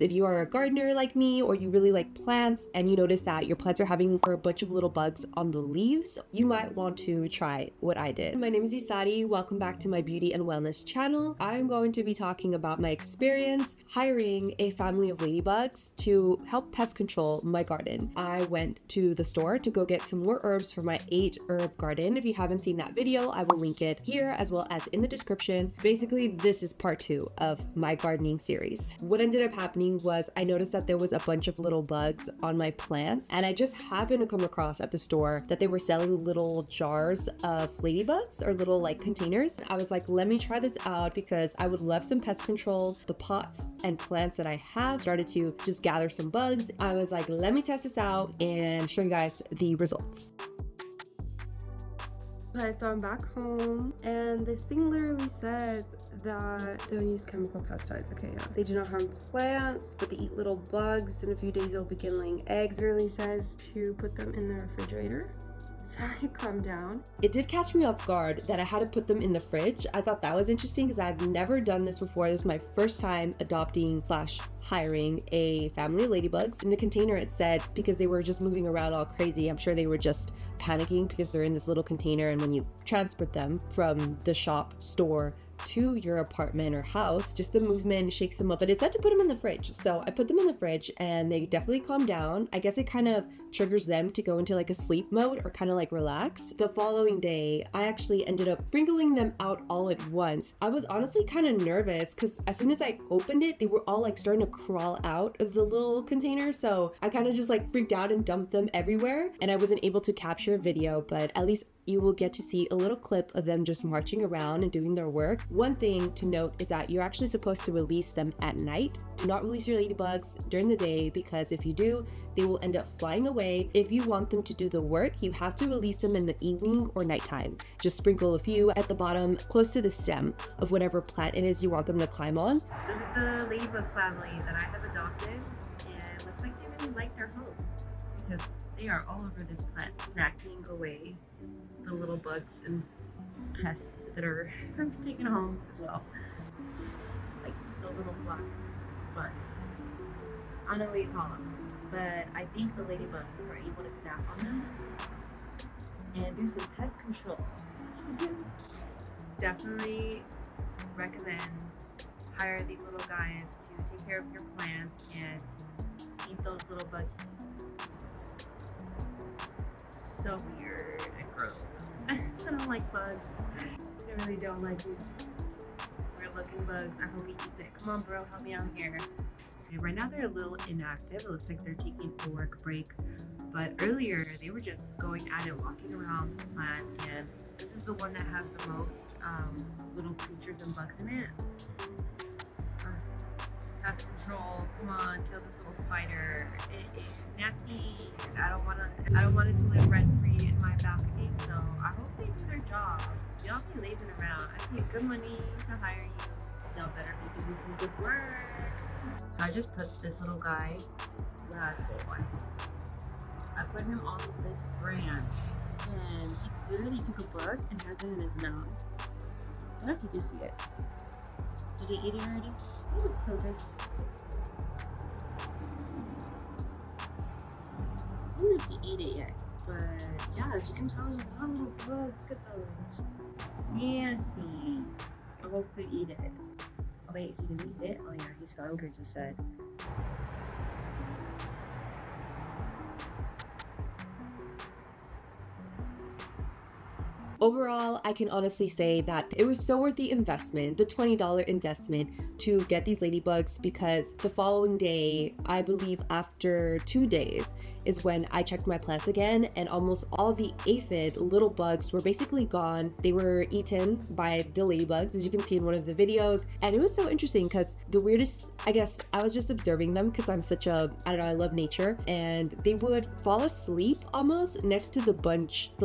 If you are a gardener like me, or you really like plants and you notice that your plants are having a bunch of little bugs on the leaves, you might want to try what I did. My name is Isary. Welcome back to my beauty and wellness channel. I'm going to be talking about my experience hiring a family of ladybugs to help pest control my garden. I went to the store to go get some more herbs for my 8-herb garden. If you haven't seen that video, I will link it here as well as in the description. Basically, this is part 2 of my gardening series. What ended up happening was I noticed that there was a bunch of little bugs on my plants, and I just happened to come across at the store that they were selling little jars of ladybugs, or little like containers. I was like, let me try this out because I would love some pest control. The pots and plants that I have started to just gather some bugs. I was like, let me test this out and show you guys the results. Okay, so I'm back home, and this thing literally says that don't use chemical pesticides. Okay, yeah. They do not harm plants, but they eat little bugs. In a few days, they'll begin laying eggs. It really says to put them in the refrigerator. So I calm down. It did catch me off guard that I had to put them in the fridge. I thought that was interesting because I've never done this before. This is my first time adopting / hiring a family of ladybugs. In the container it said, because they were just moving around all crazy, I'm sure they were just panicking because they're in this little container, and when you transport them from the store to your apartment or house, just the movement shakes them up. But it said to put them in the fridge, so I put them in the fridge and they definitely calmed down. I guess it kind of triggers them to go into like a sleep mode or kind of like relax. The following day I actually ended up sprinkling them out all at once. I was honestly kind of nervous because as soon as I opened it, they were all like starting to crawl out of the little container, so I kind of just like freaked out and dumped them everywhere, and I wasn't able to capture a video, but at least you will get to see a little clip of them just marching around and doing their work. One thing to note is that you're actually supposed to release them at night. Do not release your ladybugs during the day, because if you do, they will end up flying away. If you want them to do the work, you have to release them in the evening or nighttime. Just sprinkle a few at the bottom close to the stem of whatever plant it is you want them to climb on. This is the ladybug family that I have adopted, and it looks like they really like their home because they are all over this plant, snacking away the little bugs and pests that are taken home as well. Like the little black bugs. I don't know what you call them, but I think the ladybugs are able to snap on them and do some pest control. Definitely recommend hire these little guys to take care of your plants and eat those little bugs. So weird and gross. I don't like bugs. I really don't like these weird looking bugs. I hope he eats it. Come on, bro, help me out here. Okay, right now they're a little inactive. It looks like they're taking a work break. But earlier they were just going at it, walking around this plant, and this is the one that has the most little creatures and bugs in it. Pest control, come on, kill this little spider. It is nasty. I don't want it to live rent-free in my balcony, so I hope they do their job. Y'all be lazing around. I pay good money to hire you. Y'all better be doing some good work. So I just put this little guy, I put him on this branch, and he literally took a bug and has it in his mouth. I don't know if you can see it. Did he eat it already? Ooh, focus. I don't know if he ate it yet, but yeah, as you can tell, there's a lot of little bugs. Look at those. Nasty. I hope he could eat it. Oh wait, is he gonna eat it? Oh yeah, he's hungry, just said. Overall, I can honestly say that it was so worth the investment, the $20 investment to get these ladybugs, because the following day, I believe after 2 days, is when I checked my plants again, and almost all the aphid little bugs were basically gone. They were eaten by the ladybugs, as you can see in one of the videos. And it was so interesting because the weirdest, I guess, I was just observing them because I'm such a, I don't know, I love nature, and they would fall asleep almost next to the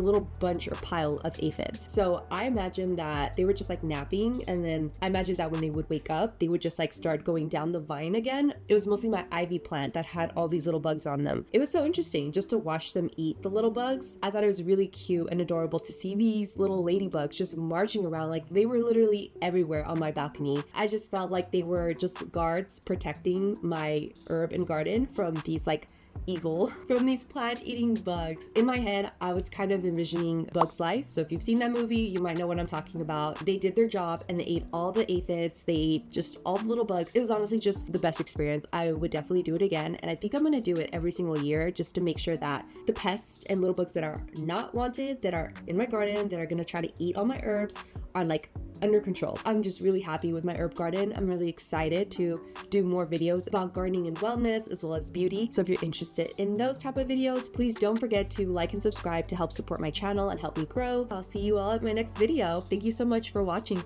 little bunch or pile of aphids. So I imagine that they were just like napping, and then I imagine that when they would wake up, they would just like start going down the vine again. It was mostly my ivy plant that had all these little bugs on them. It was so interesting just to watch them eat the little bugs. I thought it was really cute and adorable to see these little ladybugs just marching around. Like, they were literally everywhere on my balcony. I just felt like they were just guards protecting my herb and garden from these like evil, from these plant-eating bugs. In my head, I was kind of envisioning Bug's Life. So if you've seen that movie, you might know what I'm talking about. They did their job and they ate all the aphids. They ate just all the little bugs. It was honestly just the best experience. I would definitely do it again. And I think I'm going to do it every single year just to make sure that the pests and little bugs that are not wanted, that are in my garden, that are going to try to eat all my herbs, are like under control. I'm just really happy with my herb garden. I'm really excited to do more videos about gardening and wellness as well as beauty. So if you're interested in those type of videos, please don't forget to like and subscribe to help support my channel and help me grow. I'll see you all at my next video. Thank you so much for watching.